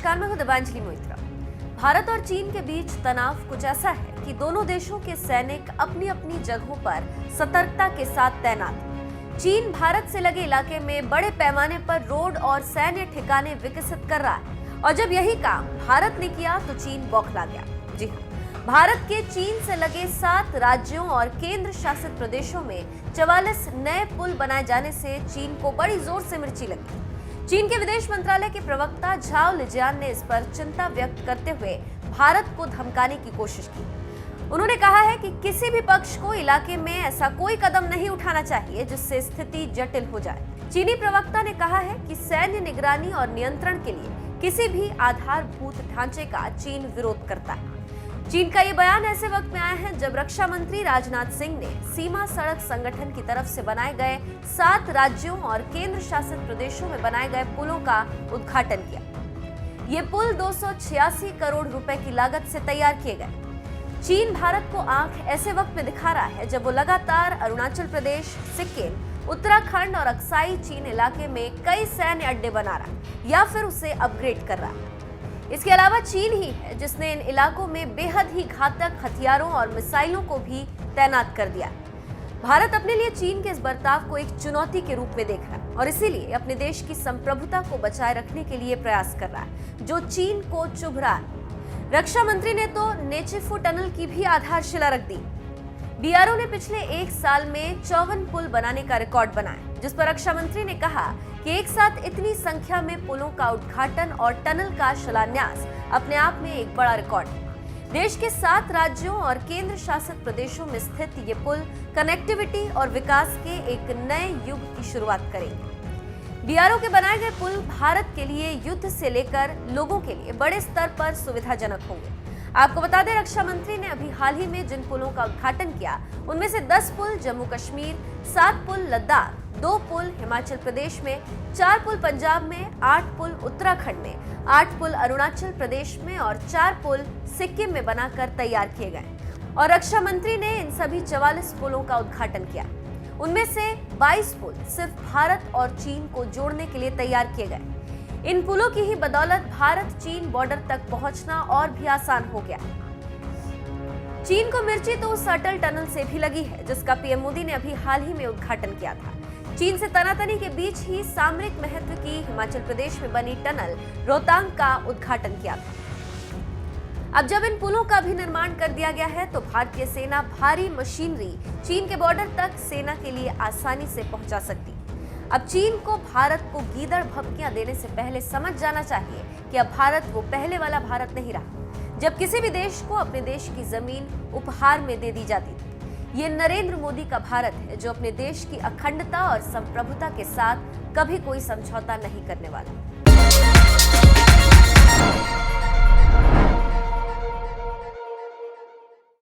नमस्कार, मैं हूं दिव्यांजलि मोइत्रा। भारत और चीन के बीच तनाव कुछ ऐसा है कि दोनों देशों के सैनिक अपनी अपनी जगहों पर सतर्कता के साथ तैनात हैं। चीन भारत से लगे इलाके में बड़े पैमाने पर रोड और सैन्य ठिकाने विकसित कर रहा है और जब यही काम भारत ने किया तो चीन बौखला गया। जी हाँ, भारत के चीन से लगे 7 राज्यों और केंद्र शासित प्रदेशों में 44 नए पुल बनाए जाने से चीन को बड़ी जोर से मिर्ची लगी। चीन के विदेश मंत्रालय के प्रवक्ता झाओ लिजियान ने इस पर चिंता व्यक्त करते हुए भारत को धमकाने की कोशिश की। उन्होंने कहा है कि किसी भी पक्ष को इलाके में ऐसा कोई कदम नहीं उठाना चाहिए जिससे स्थिति जटिल हो जाए। चीनी प्रवक्ता ने कहा है कि सैन्य निगरानी और नियंत्रण के लिए किसी भी आधारभूत ढांचे का चीन विरोध करता है। चीन का ये बयान ऐसे वक्त में आया है जब रक्षा मंत्री राजनाथ सिंह ने सीमा सड़क संगठन की तरफ से बनाए गए 7 राज्यों और केंद्र शासित प्रदेशों में बनाए गए पुलों का उद्घाटन किया। ये पुल 286 करोड़ रुपए की लागत से तैयार किए गए। चीन भारत को आंख ऐसे वक्त में दिखा रहा है जब वो लगातार अरुणाचल प्रदेश, सिक्किम, उत्तराखंड और अक्साई चीन इलाके में कई सैन्य अड्डे बना रहा है या फिर उसे अपग्रेड कर रहा है। इसके अलावा चीन ही है जिसने इन इलाकों में बेहद ही घातक हथियारों और मिसाइलों को भी तैनात कर दिया। भारत अपने लिए चीन के इस बर्ताव को एक चुनौती के रूप में देख रहा है और इसीलिए अपने देश की संप्रभुता को बचाए रखने के लिए प्रयास कर रहा है जो चीन को चुभ रहा है। रक्षा मंत्री ने तो नेचेफू टनल की भी आधारशिला रख दी। बीआरओ ने पिछले 1 साल में 54 पुल बनाने का रिकॉर्ड बनाया, जिस पर रक्षा मंत्री ने कहा कि एक साथ इतनी संख्या में पुलों का उद्घाटन और टनल का शिलान्यास अपने आप में एक बड़ा रिकॉर्ड है। देश के 7 राज्यों और केंद्र शासित प्रदेशों में स्थित ये पुल कनेक्टिविटी और विकास के एक नए युग की शुरुआत करेंगे। बीआरओ के बनाए गए पुल भारत के लिए युद्ध से लेकर लोगों के लिए बड़े स्तर पर सुविधाजनक होंगे। आपको बता दें, रक्षा मंत्री ने अभी हाल ही में जिन पुलों का उद्घाटन किया उनमें से 10 पुल जम्मू कश्मीर, 7 पुल लद्दाख, 2 पुल हिमाचल प्रदेश में, 4 पुल पंजाब में, 8 पुल उत्तराखंड में, 8 पुल अरुणाचल प्रदेश में और 4 पुल सिक्किम में बनाकर तैयार किए गए। और रक्षा मंत्री ने इन सभी 44 पुलों का उद्घाटन किया। उनमें से 22 पुल सिर्फ भारत और चीन को जोड़ने के लिए तैयार किए गए। इन पुलों की ही बदौलत भारत चीन बॉर्डर तक पहुंचना और भी आसान हो गया। चीन को मिर्ची तो उस अटल टनल से भी लगी है जिसका पीएम मोदी ने अभी हाल ही में उद्घाटन किया था। चीन से तनातनी के बीच ही सामरिक महत्व की हिमाचल प्रदेश में बनी टनल रोहतांग का उद्घाटन किया था। अब जब इन पुलों का भी निर्माण कर दिया गया है तो भारतीय सेना भारी मशीनरी चीन के बॉर्डर तक सेना के लिए आसानी से पहुंचा सकती। अब चीन को भारत को गीदड़ भभकियां देने से पहले समझ जाना चाहिए कि अब भारत वो पहले वाला भारत नहीं रहा जब किसी भी देश को अपने देश की जमीन उपहार में दे दी जाती थी। ये नरेंद्र मोदी का भारत है जो अपने देश की अखंडता और संप्रभुता के साथ कभी कोई समझौता नहीं करने वाला।